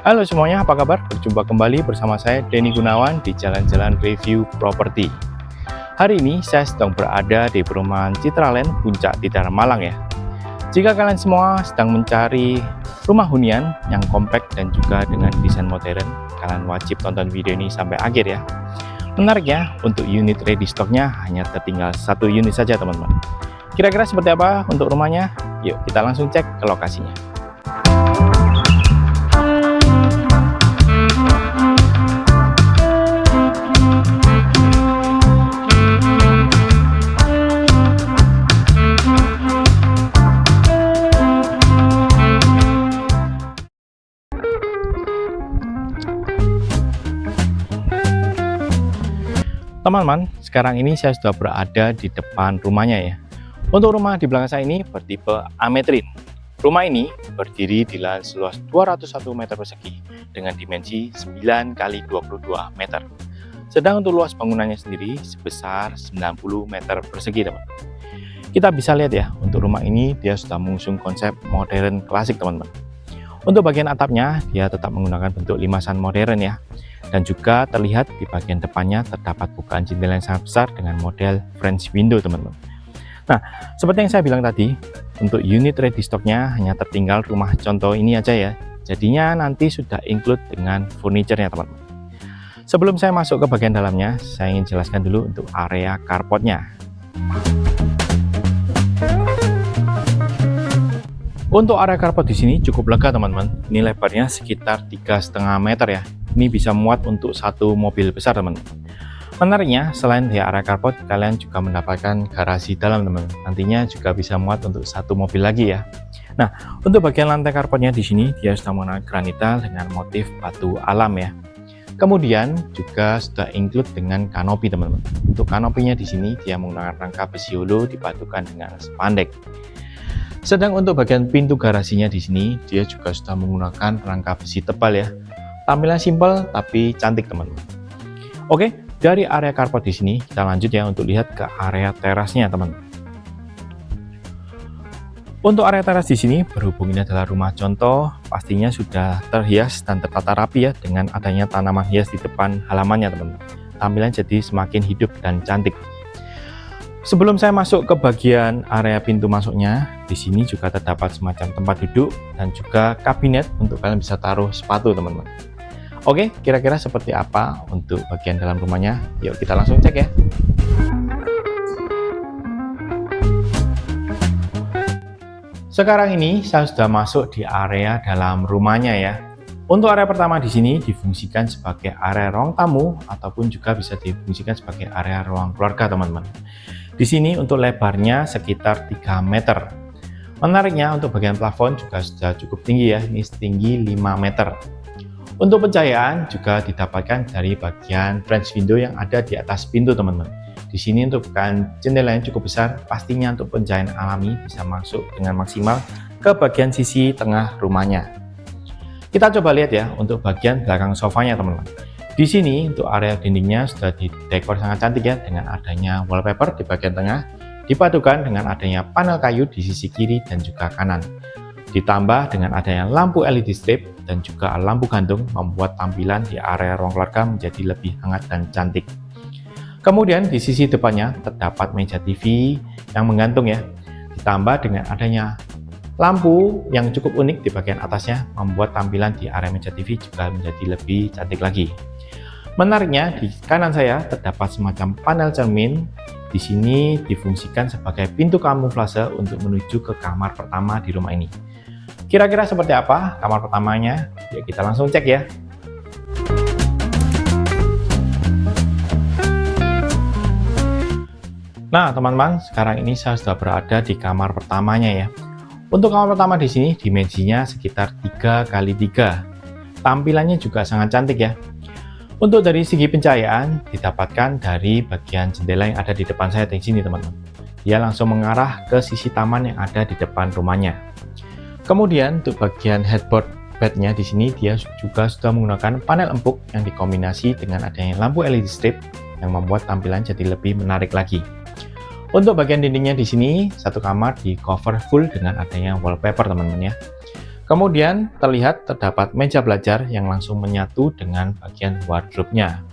Halo semuanya, apa kabar? Berjumpa kembali bersama saya Denny Gunawan di Jalan-Jalan Review Properti. Hari ini saya sedang berada di perumahan Citraland Puncak Tidara Malang ya. Jika kalian semua sedang mencari rumah hunian yang kompak dan juga dengan desain modern, kalian wajib tonton video ini sampai akhir ya. Menariknya, untuk unit ready stocknya hanya tertinggal satu unit saja teman-teman. Kira-kira seperti apa untuk rumahnya? Yuk kita langsung cek ke lokasinya. Teman-teman, sekarang ini saya sudah berada di depan rumahnya ya. Untuk rumah di belakang saya ini bertipe ametrin. Rumah ini berdiri di lahan seluas 201 meter persegi dengan dimensi 9 x 22 meter. Sedang untuk luas bangunannya sendiri sebesar 90 meter persegi teman. Kita bisa lihat ya, untuk rumah ini dia sudah mengusung konsep modern klasik teman-teman. Untuk bagian atapnya dia tetap menggunakan bentuk limasan modern ya. Dan juga terlihat di bagian depannya terdapat bukaan jendela yang sangat besar dengan model French window teman-teman. Nah, seperti yang saya bilang tadi, untuk unit ready stocknya hanya tertinggal rumah contoh ini aja ya. Jadinya nanti sudah include dengan furniture-nya teman-teman. Sebelum saya masuk ke bagian dalamnya, saya ingin jelaskan dulu untuk area carportnya. Untuk area carport di sini cukup lega teman-teman. Ini lebarnya sekitar 3,5 meter ya. Ini bisa muat untuk satu mobil besar teman-teman. Menariknya, selain di area carport, kalian juga mendapatkan garasi dalam teman-teman. Nantinya juga bisa muat untuk satu mobil lagi ya. Nah, untuk bagian lantai carportnya di sini dia sudah menggunakan granita dengan motif batu alam ya. Kemudian juga sudah include dengan kanopi teman-teman. Untuk kanopinya di sini dia menggunakan rangka besi holo dipadukan dengan spandek. Sedang untuk bagian pintu garasinya di sini dia juga sudah menggunakan rangka besi tebal ya. Tampilan simpel tapi cantik teman-teman. Oke, dari area carport di sini kita lanjut ya untuk lihat ke area terasnya teman-teman. Untuk area teras di sini berhubung ini adalah rumah contoh, pastinya sudah terhias dan tertata rapi ya dengan adanya tanaman hias di depan halamannya teman-teman. Tampilan jadi semakin hidup dan cantik. Sebelum saya masuk ke bagian area pintu masuknya, di sini juga terdapat semacam tempat duduk dan juga kabinet untuk kalian bisa taruh sepatu teman-teman. Oke, kira-kira seperti apa untuk bagian dalam rumahnya? Yuk kita langsung cek ya. Sekarang ini saya sudah masuk di area dalam rumahnya ya. Untuk area pertama di sini difungsikan sebagai area ruang tamu ataupun juga bisa difungsikan sebagai area ruang keluarga teman-teman. Di sini untuk lebarnya sekitar 3 meter. Menariknya untuk bagian plafon juga sudah cukup tinggi ya, ini setinggi 5 meter. Untuk pencahayaan juga didapatkan dari bagian French window yang ada di atas pintu teman-teman. Di sini untuk bukaan jendela yang cukup besar, pastinya untuk pencahayaan alami bisa masuk dengan maksimal ke bagian sisi tengah rumahnya. Kita coba lihat ya untuk bagian belakang sofanya teman-teman. Di sini untuk area dindingnya sudah didekor sangat cantik ya dengan adanya wallpaper di bagian tengah, dipadukan dengan adanya panel kayu di sisi kiri dan juga kanan. Ditambah dengan adanya lampu LED strip dan juga lampu gantung membuat tampilan di area ruang keluarga menjadi lebih hangat dan cantik. Kemudian di sisi depannya terdapat meja TV yang menggantung ya. Ditambah dengan adanya lampu yang cukup unik di bagian atasnya membuat tampilan di area meja TV juga menjadi lebih cantik lagi. Menariknya di kanan saya terdapat semacam panel cermin. Di sini difungsikan sebagai pintu kamuflase untuk menuju ke kamar pertama di rumah ini. Kira-kira seperti apa kamar pertamanya? Yuk kita langsung cek ya. Nah, teman-teman, sekarang ini saya sudah berada di kamar pertamanya ya. Untuk kamar pertama di sini dimensinya sekitar 3 x 3. Tampilannya juga sangat cantik ya. Untuk dari segi pencahayaan didapatkan dari bagian jendela yang ada di depan saya di sini, teman-teman. Dia langsung mengarah ke sisi taman yang ada di depan rumahnya. Kemudian untuk bagian headboard bednya di sini dia juga sudah menggunakan panel empuk yang dikombinasi dengan adanya lampu LED strip yang membuat tampilan jadi lebih menarik lagi. Untuk bagian dindingnya di sini satu kamar di cover full dengan adanya wallpaper teman-teman ya. Kemudian terlihat terdapat meja belajar yang langsung menyatu dengan bagian wardrobe-nya.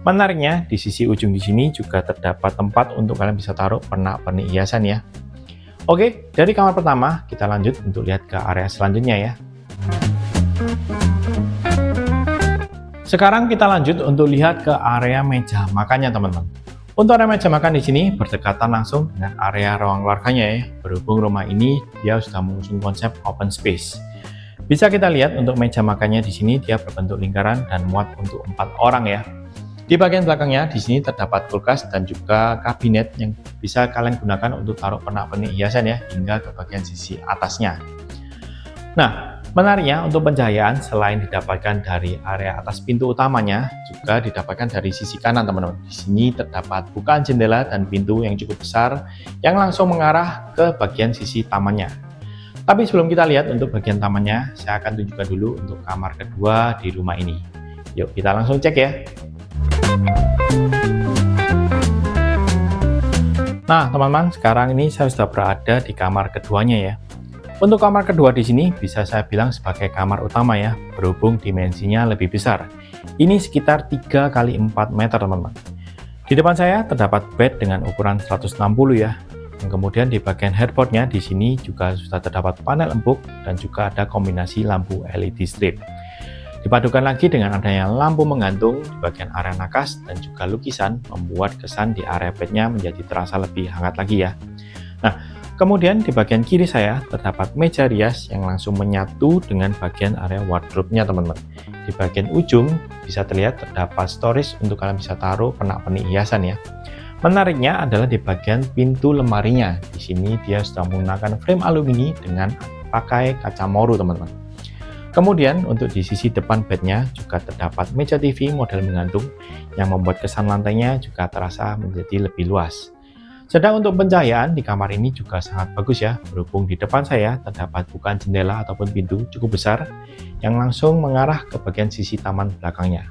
Menariknya, di sisi ujung di sini juga terdapat tempat untuk kalian bisa taruh pernak-pernik hiasan ya. Oke, dari kamar pertama kita lanjut untuk lihat ke area selanjutnya ya. Sekarang kita lanjut untuk lihat ke area meja makannya teman-teman. Untuk area meja makan di sini berdekatan langsung dengan area ruang keluarganya ya. Berhubung rumah ini dia sudah mengusung konsep open space. Bisa kita lihat untuk meja makannya di sini dia berbentuk lingkaran dan muat untuk 4 orang ya. Di bagian belakangnya di sini terdapat kulkas dan juga kabinet yang bisa kalian gunakan untuk taruh pernak-pernik hiasan ya hingga ke bagian sisi atasnya. Nah, menariknya untuk pencahayaan selain didapatkan dari area atas pintu utamanya, juga didapatkan dari sisi kanan teman-teman. Di sini terdapat bukaan jendela dan pintu yang cukup besar yang langsung mengarah ke bagian sisi tamannya. Tapi sebelum kita lihat untuk bagian tamannya, saya akan tunjukkan dulu untuk kamar kedua di rumah ini. Yuk kita langsung cek ya. Nah teman-teman, sekarang ini saya sudah berada di kamar keduanya ya. Untuk kamar kedua di sini bisa saya bilang sebagai kamar utama ya, berhubung dimensinya lebih besar. Ini sekitar 3 x 4 meter teman-teman. Di depan saya terdapat bed dengan ukuran 160 ya. Dan kemudian di bagian headboardnya di sini juga sudah terdapat panel empuk dan juga ada kombinasi lampu LED strip. Dipadukan lagi dengan adanya lampu menggantung di bagian area nakas dan juga lukisan membuat kesan di area bednya menjadi terasa lebih hangat lagi ya. Nah, kemudian di bagian kiri saya terdapat meja rias yang langsung menyatu dengan bagian area wardrobe-nya teman-teman. Di bagian ujung bisa terlihat terdapat storage untuk kalian bisa taruh pernak-pernik hiasan ya. Menariknya adalah di bagian pintu lemarinya. Di sini dia sudah menggunakan frame alumini dengan pakai kaca moru teman-teman. Kemudian untuk di sisi depan bednya juga terdapat meja TV model menggantung yang membuat kesan lantainya juga terasa menjadi lebih luas. Sedang untuk pencahayaan di kamar ini juga sangat bagus ya, berhubung di depan saya terdapat bukaan jendela ataupun pintu cukup besar yang langsung mengarah ke bagian sisi taman belakangnya.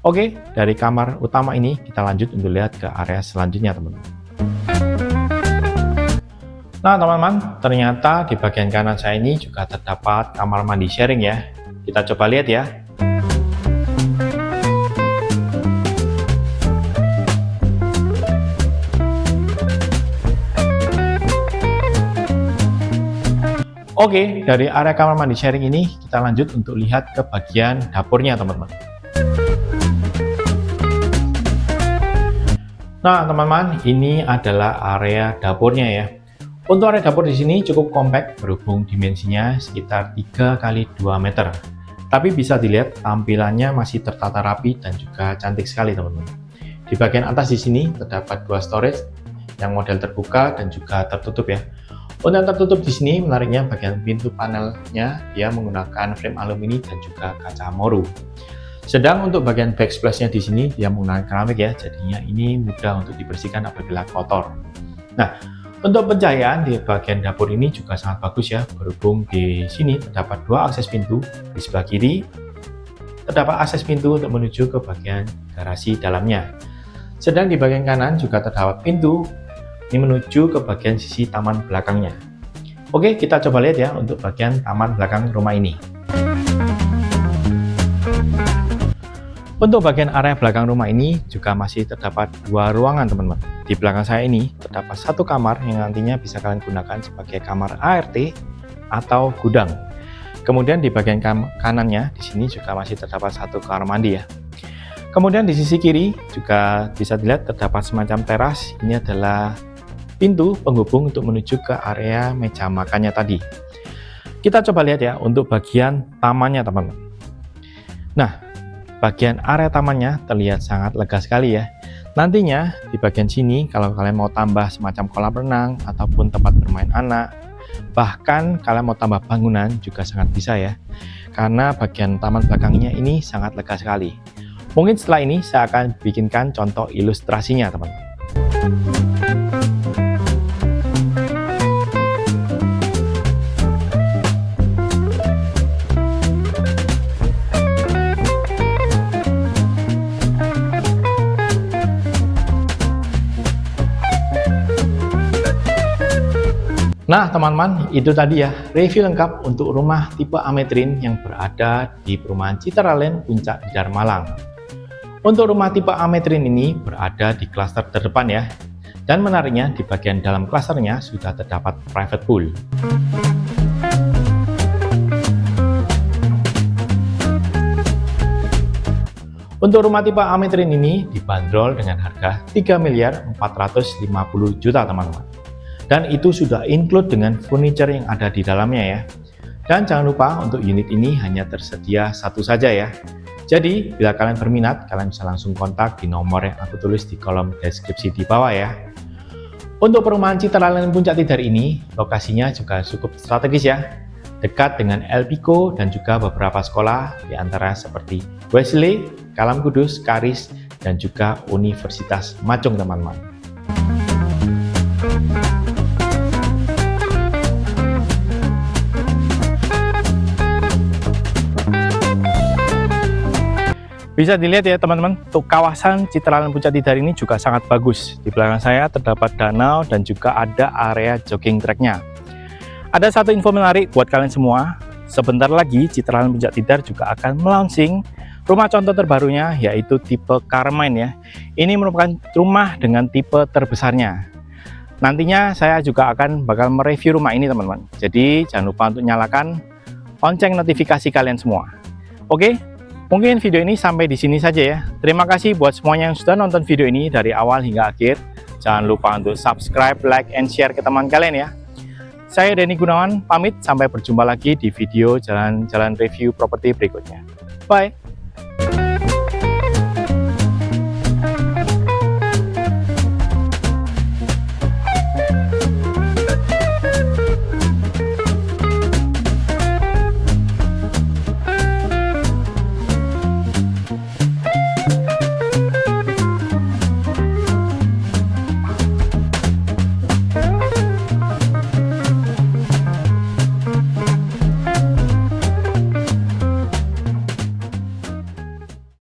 Oke, dari kamar utama ini kita lanjut untuk lihat ke area selanjutnya teman-teman. Nah teman-teman, ternyata di bagian kanan saya ini juga terdapat kamar mandi sharing ya. Kita coba lihat ya. Oke, dari area kamar mandi sharing ini kita lanjut untuk lihat ke bagian dapurnya teman-teman. Nah teman-teman, ini adalah area dapurnya ya. Untuk area dapur di sini cukup kompak, berhubung dimensinya sekitar 3 x 2 meter. Tapi bisa dilihat tampilannya masih tertata rapi dan juga cantik sekali teman-teman. Di bagian atas di sini terdapat 2 storage yang model terbuka dan juga tertutup ya. Untuk yang tertutup di sini menariknya bagian pintu panelnya dia menggunakan frame alumini dan juga kaca moru. Sedang untuk bagian backsplash-nya di sini dia menggunakan keramik ya, jadinya ini mudah untuk dibersihkan apabila kotor. Nah, untuk pencahayaan di bagian dapur ini juga sangat bagus ya, berhubung di sini terdapat 2 akses pintu. Di sebelah kiri terdapat akses pintu untuk menuju ke bagian garasi dalamnya. Sedang di bagian kanan juga terdapat pintu ini menuju ke bagian sisi taman belakangnya. Oke, kita coba lihat ya untuk bagian taman belakang rumah ini. Untuk bagian area belakang rumah ini juga masih terdapat 2 ruangan teman-teman. Di belakang saya ini terdapat 1 kamar yang nantinya bisa kalian gunakan sebagai kamar ART atau gudang. Kemudian di bagian kanannya di sini juga masih terdapat 1 kamar mandi ya. Kemudian di sisi kiri juga bisa dilihat terdapat semacam teras. Ini adalah pintu penghubung untuk menuju ke area meja makannya tadi. Kita coba lihat ya untuk bagian tamannya teman-teman. Nah, bagian area tamannya terlihat sangat lega sekali ya. Nantinya di bagian sini kalau kalian mau tambah semacam kolam renang ataupun tempat bermain anak, bahkan kalian mau tambah bangunan juga sangat bisa ya. Karena bagian taman belakangnya ini sangat lega sekali. Mungkin setelah ini saya akan bikinkan contoh ilustrasinya teman-teman. Nah teman-teman, itu tadi ya review lengkap untuk rumah tipe Ametrine yang berada di perumahan Citra Land Puncak Tidar Malang. Untuk rumah tipe Ametrine ini berada di klaster terdepan ya. Dan menariknya di bagian dalam klasternya sudah terdapat private pool. Untuk rumah tipe Ametrine ini dibanderol dengan harga 3.450.000.000 teman-teman. Dan itu sudah include dengan furniture yang ada di dalamnya ya. Dan jangan lupa untuk unit ini hanya tersedia satu saja ya. Jadi bila kalian berminat, kalian bisa langsung kontak di nomor yang aku tulis di kolom deskripsi di bawah ya. Untuk perumahan Citra Land Puncak Tidar ini, lokasinya juga cukup strategis ya. Dekat dengan LPIKO dan juga beberapa sekolah, diantara seperti Wesley, Kalam Kudus, Karis, dan juga Universitas Macung teman-teman. Bisa dilihat ya teman-teman, untuk kawasan Citra Land Puncak Tidar ini juga sangat bagus. Di belakang saya terdapat danau dan juga ada area jogging tracknya. Ada satu info menarik buat kalian semua. Sebentar lagi Citra Land Puncak Tidar juga akan melaunching rumah contoh terbarunya, yaitu tipe Carmine ya. Ini merupakan rumah dengan tipe terbesarnya. Nantinya saya juga bakal mereview rumah ini teman-teman. Jadi jangan lupa untuk nyalakan lonceng notifikasi kalian semua. Oke? Mungkin video ini sampai di sini saja ya. Terima kasih buat semuanya yang sudah nonton video ini dari awal hingga akhir. Jangan lupa untuk subscribe, like, and share ke teman kalian ya. Saya Denny Gunawan, pamit. Sampai berjumpa lagi di video jalan-jalan review properti berikutnya. Bye!